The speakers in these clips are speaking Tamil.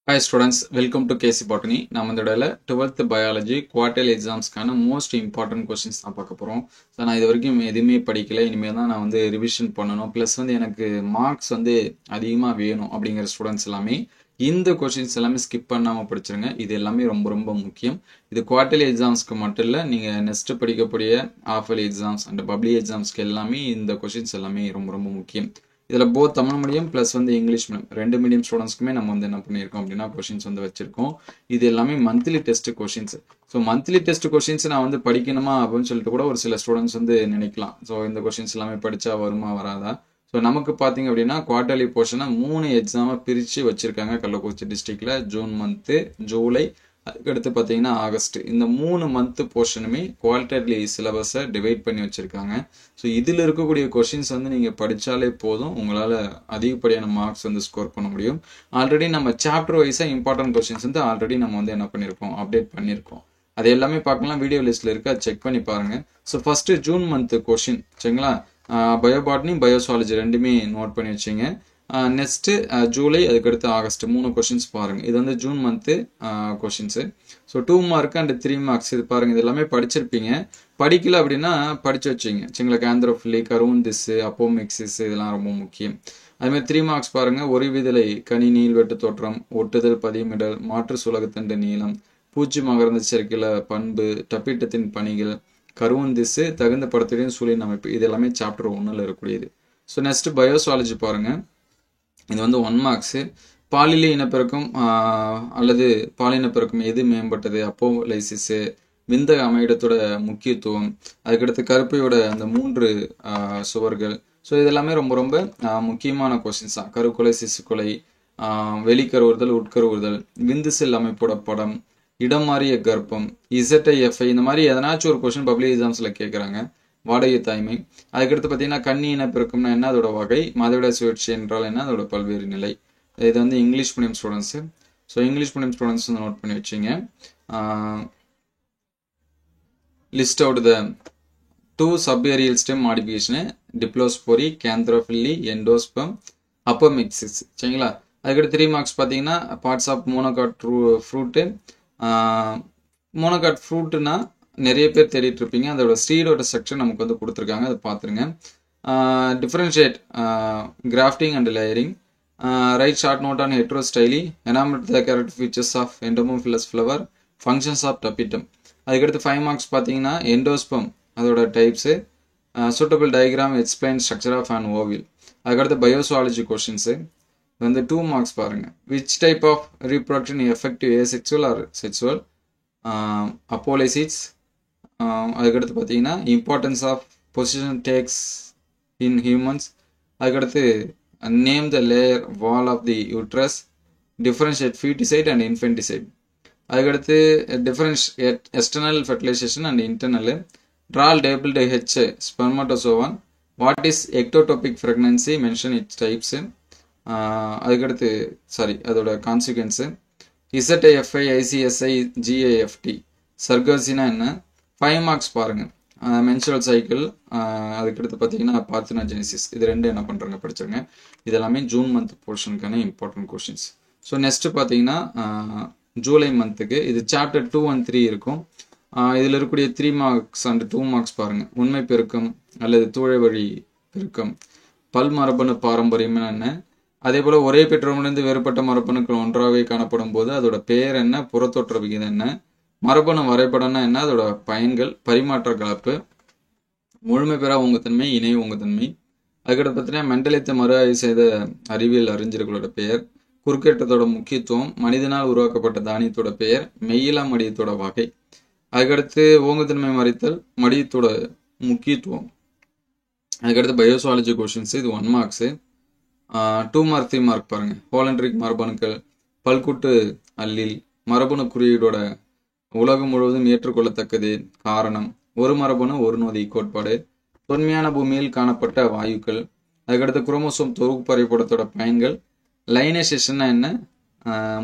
Hi students, welcome to KC Botany. நம்ம இந்த இடத்துல 12th biology quartile examsக்கான most important questions தான் பார்க்க போறோம். ஸோ நான் இது வரைக்கும் எதுவுமே படிக்கல. இனிமேல் தான் நான் வந்து ரிவிஷன் பண்ணணும். ப்ளஸ் வந்து எனக்கு மார்க்ஸ் வந்து அதிகமாக வேணும் அப்படிங்கிற ஸ்டூடெண்ட்ஸ் எல்லாமே இந்த கொஷின்ஸ் எல்லாமே ஸ்கிப் பண்ணாமல் படிச்சிருங்க. இது எல்லாமே ரொம்ப ரொம்ப முக்கியம். இது குவார்டர்லி எக்ஸாம்ஸ்க்கு மட்டும் இல்லை, நீங்கள் நெக்ஸ்ட் படிக்கக்கூடிய ஹாஃபர்லி எக்ஸாம்ஸ் அண்ட் பப்ளிக் எக்ஸாம்ஸ்க்கு எல்லாமே இந்த கொஷின்ஸ் எல்லாமே ரொம்ப ரொம்ப முக்கியம். இதில் போத் தமிழ் மீடியம் ப்ளஸ் வந்து இங்கிலீஷ் மீடியம் ரெண்டு மீடியம் ஸ்டூடெண்ட்ஸ்க்குமே நம்ம வந்து என்ன பண்ணியிருக்கோம் அப்படின்னா கொஷின்ஸ் வந்து வச்சிருக்கோம். இது எல்லாமே monthly test questions. So monthly test questions நான் வந்து படிக்கணுமா அப்படின்னு சொல்லிட்டு கூட ஒரு சில ஸ்டூடெண்ட்ஸ் வந்து நினைக்கலாம். ஸோ இந்த கொஷின்ஸ் எல்லாமே படித்தா வருமா வராதா. ஸோ நமக்கு பார்த்தீங்க அப்படின்னா குவார்டர்லி போர்ஷனை 3 எக்ஸாமை பிரித்து வச்சுருக்காங்க கள்ளக்குறிச்சி டிஸ்ட்ரிக்டில். ஜூன் மந்த்து, ஜூலை, அதுக்கடுத்து பார்த்தீங்கன்னா ஆகஸ்ட். இந்த 3 மந்த் போர்ஷனுமே குவார்டர்லி சிலபஸை டிவைட் பண்ணி வச்சுருக்காங்க. ஸோ இதில் இருக்கக்கூடிய கொஷின்ஸ் வந்து நீங்கள் படித்தாலே போதும், உங்களால் அதிகப்படியான மார்க்ஸ் வந்து ஸ்கோர் பண்ண முடியும். ஆல்ரெடி நம்ம சாப்டர் வைஸாக இம்பார்ட்டன்ட் கொஷின்ஸ் வந்து ஆல்ரெடி நம்ம வந்து என்ன பண்ணியிருக்கோம், அப்டேட் பண்ணியிருக்கோம். அது எல்லாமே பார்க்கலாம், வீடியோ லிஸ்ட்டில் இருக்கு, அதை செக் பண்ணி பாருங்கள். So first June month question சரிங்களா. பயோபாட்னி, பயோசாலஜி ரெண்டுமே நோட் பண்ணி வச்சிங்க. நெக்ஸ்ட்டு ஜூலை, அதுக்கடுத்து ஆகஸ்ட் 3 கொஷின்ஸ் பாருங்கள். இது வந்து June month questions. So 2 mark and 3 marks இது பாருங்கள். இது எல்லாமே படிச்சிருப்பீங்க. படிக்கல அப்படின்னா படித்து வச்சிங்க சரிங்களா. கேந்திரோஃபிலி, கருவுந்திஸு, அப்போமிக்சிஸ் இதெல்லாம் ரொம்ப முக்கியம். அதுமாதிரி 3 மார்க்ஸ் பாருங்கள். ஒரு விதலை, கனி, நீள்வெட்டு தோற்றம், ஒட்டுதல், பதிமிடல், மாற்று சுலகத்தண்டு நீளம், பூச்சி மகரந்த சேர்க்கையில் பண்பு, டப்பீட்டத்தின் பணிகள், கருவுந்திஸு, தகுந்த படத்துடையும் சூழலின் அமைப்பு, இது எல்லாமே சாப்டர் 1ல் இருக்கக்கூடியது. ஸோ நெக்ஸ்ட் பயோசாலஜி பாருங்கள். இது வந்து 1 மார்க்ஸு. பாலியல் இனப்பெருக்கம் அல்லது பாலினப்பெருக்கம் எது மேம்பட்டது, அப்போலைசிஸு, விந்தக அமைடத்தோட முக்கியத்துவம், அதுக்கடுத்து கருப்பையோட அந்த 3 சுவர்கள். ஸோ இதெல்லாமே ரொம்ப ரொம்ப முக்கியமான கொஸ்டின்ஸ் தான். கருக்கொலை, சிசுக்கொலை, வெளிக்கருவுறுதல், உட்கருவுறுதல், விந்து செல் அமைப்போட படம், இடம் மாறிய கர்ப்பம், இசட்ஐஎஃப்ஐ, இந்த மாதிரி எதனாச்சும் ஒரு கொஸ்டின் பப்ளிக் எக்ஸாம்ஸில் கேட்குறாங்க. வாடகை தாய்மை, அதுக்கடுத்து பார்த்தீங்கன்னா கன்னி இனப்பெருக்கம்னா என்ன, அதோட வகை, மாதவிட சுழற்சி என்றால் என்ன, அதோட பல்வேறு நிலை. இது வந்து English medium students. So English medium students வந்து நோட் பண்ணி வச்சிங்க. List out the 2 subaerial stem modification, diplospory, cantharophily, endosperm, apomixis சரிங்களா. அதுக்கடுத்து 3 மார்க்ஸ் பார்த்தீங்கன்னா parts of monocot fruit. Monocot ஃப்ரூட்டுனா நிறைய பேர் தேடிட்டு இருப்பீங்க. அதோட சீடோட ஸ்ட்ரக்சர் நமக்கு வந்து கொடுத்துருக்காங்க, அதை பார்த்துருங்க. Differentiate grafting and layering, write short note on heterostyly, enumerate the character features of entomophilous flower, functions of tapetum. அதுக்கடுத்து 5 மார்க்ஸ் பார்த்தீங்கன்னா எண்டோஸ்பம் அதோட types, suitable diagram explain structure of an ovule. அதுக்கடுத்து பயோசுவாலஜி கொஷின்ஸு வந்து 2 மார்க்ஸ் பாருங்கள். Which type of reproduction effective asexual or sexual, apolysis. அதுக்கடுத்து பார்த்தீங்கன்னா importance of position takes in humans. அதுக்கடுத்து name the layer wall of the uterus, differentiate foeticide and infanticide. அதுக்கடுத்து external fertilization and internal, draw table H spermatozoan, what is ectopic pregnancy, mention its types. அதுக்கடுத்து அதோட கான்சிக்வன்ஸு, இசட்ஐஎஃப்ஐ, ஐசிஎஸ்ஐ, ஜிஏஎஃப்டி, சர்கோசினா என்ன. 5 மார்க்ஸ் பாருங்கள். மென்சுரல் சைக்கிள், அதுக்கடுத்து பார்த்தீங்கன்னா பார்த்தினோஜெனிசிஸ், இது ரெண்டு என்ன பண்ணுறாங்க படிச்சிருங்க. இதெல்லாமே ஜூன் மந்த் போர்ஷனுக்கான இம்பார்ட்டன்ட் கொஷின்ஸ். ஸோ நெக்ஸ்ட் பார்த்தீங்கன்னா ஜூலை மந்த்துக்கு இது சாப்டர் 2 and 3 இருக்கும். இதில் இருக்கக்கூடிய 3 மார்க்ஸ் அண்ட் 2 மார்க்ஸ் பாருங்கள். உண்மை பெருக்கம் அல்லது தூழை வழி பெருக்கம், பல் மரபணு பாரம்பரியம் என்ன, அதே போல் ஒரே பெற்றோரிலிருந்து வேறுபட்ட மரபணுக்கள் ஒன்றாகவே காணப்படும் போது அதோட பெயர் என்ன, புறத்தோற்ற விகிதம் என்ன, மரபணு வரைபடம்னா என்ன, அதோட பயன்கள், பரிமாற்ற கலப்பு, முழுமை பெறா ஒங்குத்தன்மை, இணை ஒங்குத்தன்மை. அதுக்கடுத்து பார்த்தீங்கன்னா மெண்டலித்த மறு ஆய்வு செய்த அறிவியல் அறிஞர்களோட பெயர், குறுக்கேற்றத்தோட முக்கியத்துவம், மனிதனால் உருவாக்கப்பட்ட தானியத்தோட பெயர், மெய்யிலா மடியத்தோட வகை. அதுக்கடுத்து ஓங்குத்தன்மை மறைத்தல், மடியத்தோட முக்கியத்துவம். அதுக்கடுத்து பயோசுவாலஜி கொஷின்ஸ். இது 1 மார்க்ஸு. 2 மார்க் 3 மார்க் பாருங்கள். ஹோலண்ட்ரிக் மரபணுக்கள், பல்குட்டு அல்லில், மரபணு குறியீடோட உலகம் முழுவதும் ஏற்றுக்கொள்ளத்தக்கது, காரணம், ஒரு மரபணு ஒரு நோதி கோட்பாடு, தொன்மையான பூமியில் காணப்பட்ட வாயுக்கள். அதுக்கடுத்து குரோமோசோம் தொகுப்பு வரைபடத்தோட பயன்கள், லைனேசேஷன்னா என்ன,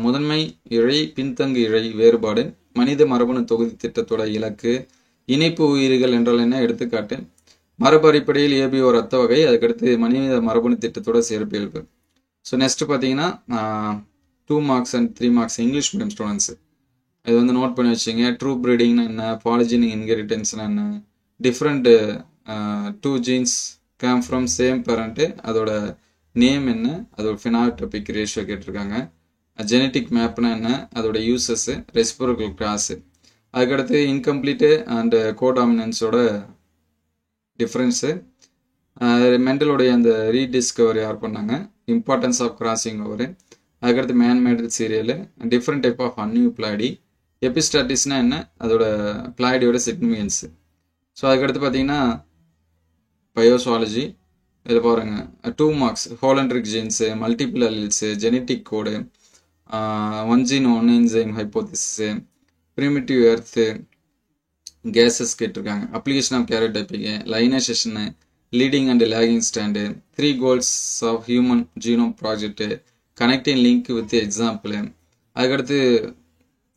முதன்மை இழை பின்தங்கு இழை வேறுபாடு, மனித மரபணு தொகுதி திட்டத்தோட இலக்கு, இணைப்பு உயிர்கள் என்றால் என்ன எடுத்துக்காட்டு, மரபு அடிப்படையில் ஏபிஓ ரத்த வகை, அதுக்கடுத்து மனித மரபணு திட்டத்தோட சிறப்பியல்பு. ஸோ நெக்ஸ்ட் பார்த்தீங்கன்னா 2 marks and 3 marks English medium students இது வந்து நோட் பண்ணி வச்சிங்க. ட்ரூ ப்ரீடிங்னா என்ன, பாலிஜெனிக் இன்ஹெரிட்டன்ஸ்னா என்ன, different 2 genes came from same parent, அதோட நேம் என்ன, அதோட ஃபினாடோபிக் ரேஷியோ கேட்டிருக்காங்க. ஜெனட்டிக் மேப்னா என்ன, அதோட யூசஸ்ஸு, ரெசிப்ரோக்கல் கிராஸு, அதுக்கடுத்து இன்கம்ப்ளீட்டு அண்ட் கோடாமினன்ஸோட டிஃப்ரென்ஸு, மெண்டலோடைய அந்த ரீடிஸ்கவர் யார் பண்ணாங்க, இம்பார்ட்டன்ஸ் ஆஃப் கிராசிங் ஓவர், அதுக்கடுத்து man made cereal, different type of aneuploidy, எபிஸ்டாட்டிஸ்னா என்ன, அதோட பிளாய்டியோட சிக்னிஃபிகன்ஸு. ஸோ அதுக்கடுத்து பார்த்தீங்கன்னா பயோசுவாலஜி, இதில் பாருங்கள் 2 marks holandric genes, multiple alleles, genetic code, 1 gene 1 enzyme hypothesis, primitive earth, gases கேட்டிருக்காங்க. Application of karyotyping, lyonization, leading and lagging strand, 3 goals of human genome project, connecting link with example. அதுக்கடுத்து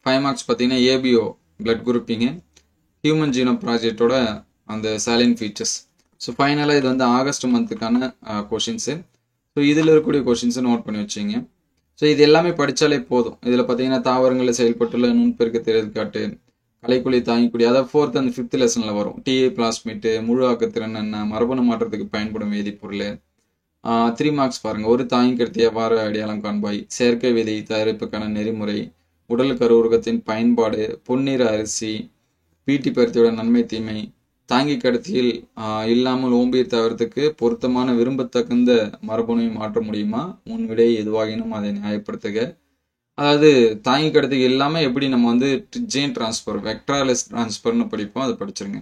5 marks பார்த்தீங்கன்னா ABO blood grouping, human genome ப்ராஜெக்டோட அந்த சாலின் ஃபீச்சர்ஸ். ஸோ ஃபைனலாக இது வந்து ஆகஸ்ட் மந்த்துக்கான கொஷின்ஸு. ஸோ இதில் இருக்கக்கூடிய கொஷின்ஸை நோட் பண்ணி வச்சிங்க. ஸோ இது எல்லாமே படித்தாலே போதும். இதில் பார்த்தீங்கன்னா தாவரங்களில் செயல்பட்டுள்ள நுண்பெருக்க திறன்காட்டு, கலைக்குழி தாங்கிக்கூடிய, அதாவது 4th and 5th லெசனில் வரும். டிஏ பிளாஸ்மிட்டு, முழு ஆக்கத்திறன் என்ன, மரபணு மாற்றத்துக்கு பயன்படும் வேதிப்பொருள். 3 marks பாருங்கள். ஒரு தாங்கிக்கருத்தி எவ்வாறு அடையாளம் காண்பாய், செயற்கை விதை தயாரிப்புக்கான நெறிமுறை, உடல் கருவுருகத்தின் பயன்பாடு, பொன்னிற அரிசி, பீட்டி பருத்தியோட நன்மை தீமை, தாங்கி கடத்தியில் இல்லாமல் ஓம்பிய தவிரத்துக்கு பொருத்தமான விரும்பத்தகுந்த மரபணுவை மாற்ற முடியுமா, முன் விடை எதுவாகினும் அதை நியாயப்படுத்துக. அதாவது தாங்கி கடத்திக்கு இல்லாமல் எப்படி நம்ம வந்து ஜீன் டிரான்ஸ்ஃபர், வெக்டார்லெஸ் டிரான்ஸ்ஃபர்னு படிப்போம், அதை படிச்சிருங்க.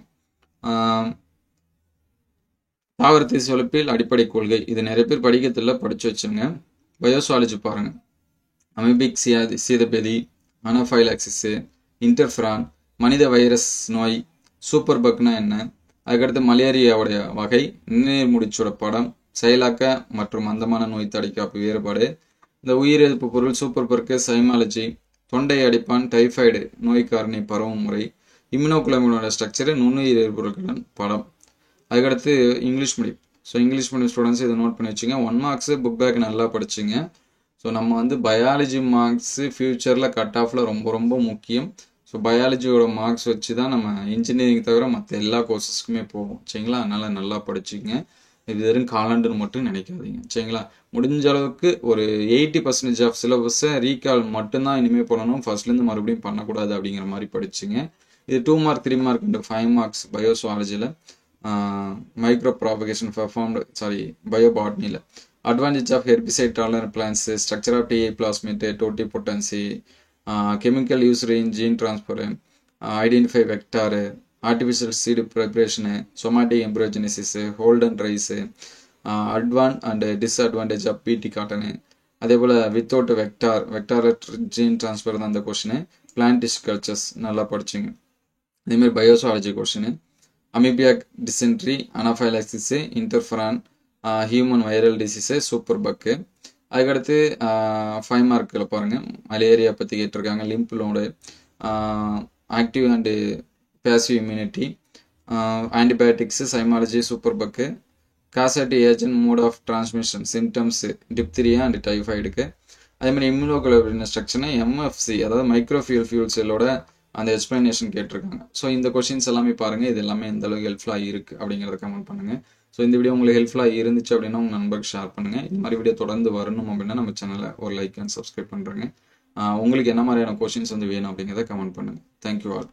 தாவரத்தை சொலப்பில் அடிப்படை கொள்கை, இது நிறைய பேர் படிக்கிறதுல படிச்சு வச்சுருங்க. பயோசுவாலஜி பாருங்கள். அமீபிக் சீதபேதி, அனஃபைலாக்சிஸு, இன்டர்ஃபெரான், மனித வைரஸ் நோய், சூப்பர் பக்னா என்ன, அதுக்கடுத்து மலேரியாவுடைய வகை, நீர் முடிச்சோட படம், செயலாக்க மற்றும் மந்தமான நோய் தடைக்காப்பு வேறுபாடு, இந்த உயிர் எதிர்ப்பு பொருள், சூப்பர் பர்க்கு, சைமாலஜி, தொண்டை அடிப்பான், டைஃபாய்டு நோய் காரணி பரவும் முறை, இம்யூனோகுளோபினோட ஸ்ட்ரக்சரு, நுண்ணுயிர் எதிர்ப்புகளுடன் படம். அதுக்கடுத்து English medium. So English medium students இதை நோட் பண்ணி வச்சுங்க. 1 marks புக் பேக் நல்லா படிச்சுங்க. ஸோ நம்ம வந்து பயாலஜி மார்க்ஸு ஃப்யூச்சரில் கட் ஆஃபில் ரொம்ப ரொம்ப முக்கியம். ஸோ பயாலஜியோட மார்க்ஸ் வச்சு தான் நம்ம இன்ஜினியரிங் தவிர மற்ற எல்லா கோர்சஸ்க்குமே போவோம். சரிங்களா? அதனால் நல்லா படிச்சுங்க. இது வெறும் காலாண்டுன்னு மட்டும் நினைக்காதீங்க. சரிங்களா? முடிஞ்ச அளவுக்கு ஒரு 80% ஆஃப் சிலபஸை ரீகால் மட்டும்தான் இனிமேல் பண்ணணும், ஃபர்ஸ்ட்லேருந்து மறுபடியும் பண்ணக்கூடாது அப்படிங்கிற மாதிரி படிச்சுங்க. இது 2 mark 3 mark அண்ட் 5 marks பயோசுவாலஜியில், மைக்ரோ ப்ராபகேஷன் பயோபாட்னியில், advantage of herbicide tolerant plants, structure of Ti plasmid, totipotency, chemical use range, gene transfer, identify vector, artificial seed preparation, somatic embryogenesis, hold and rise, advantage and disadvantage of PT cotton. அதே போல் வித்தவுட் வெக்டார் ஜீன் டிரான்ஸ்ஃபர் தான் அந்த கொஷின். பிளான்ட் டிஷ் கல்ச்சர்ஸ் நல்லா படிச்சுங்க. அதேமாதிரி biozoology question, amoebic dysentery, anaphylaxis, interferon, human viral disease, super bug. அதுக்கடுத்து 5 markல பாருங்கள், மலேரியா பற்றி கேட்டிருக்காங்க, lymph node, active and passive immunity, antibiotics, zymology, super bug, causative agent, mode of transmission, symptoms, diphtheria and டைஃபாய்டுக்கு. அதேமாதிரி இம்யூனோகுளோபின் ஸ்ட்ரக்சர்னா எம்எஃப்சி, அதாவது மைக்ரோஃபியூல் ஃபியூல் செல்லோட அந்த எக்ஸ்பிளனேஷன் கேட்டிருக்காங்க. ஸோ இந்த கொஷின்ஸ் எல்லாமே பாருங்கள். இது எல்லாமே எந்த அளவுக்கு ஹெல்ப்ஃபுல்லாக இருக்குது அப்படிங்கிறத கமெண்ட் பண்ணுங்கள். ஸோ இந்த வீடியோ உங்களுக்கு ஹெல்ப்ஃபுல்லாக இருந்துச்சு அப்படின்னா உங்கள் நண்பருக்கு ஷேர் பண்ணுங்கள். இந்த மாதிரி வீடியோ தொடர்ந்து வரணும் அப்படின்னா நம்ம சேனலை ஒரு லைக் அண்ட் சப்ஸ்கிரைப் பண்ணுறேங்க. உங்களுக்கு என்ன மாதிரியான கொஷின்ஸ் வந்து வேணும் அப்படிங்கிறத கமெண்ட் பண்ணுங்கள். Thank you all.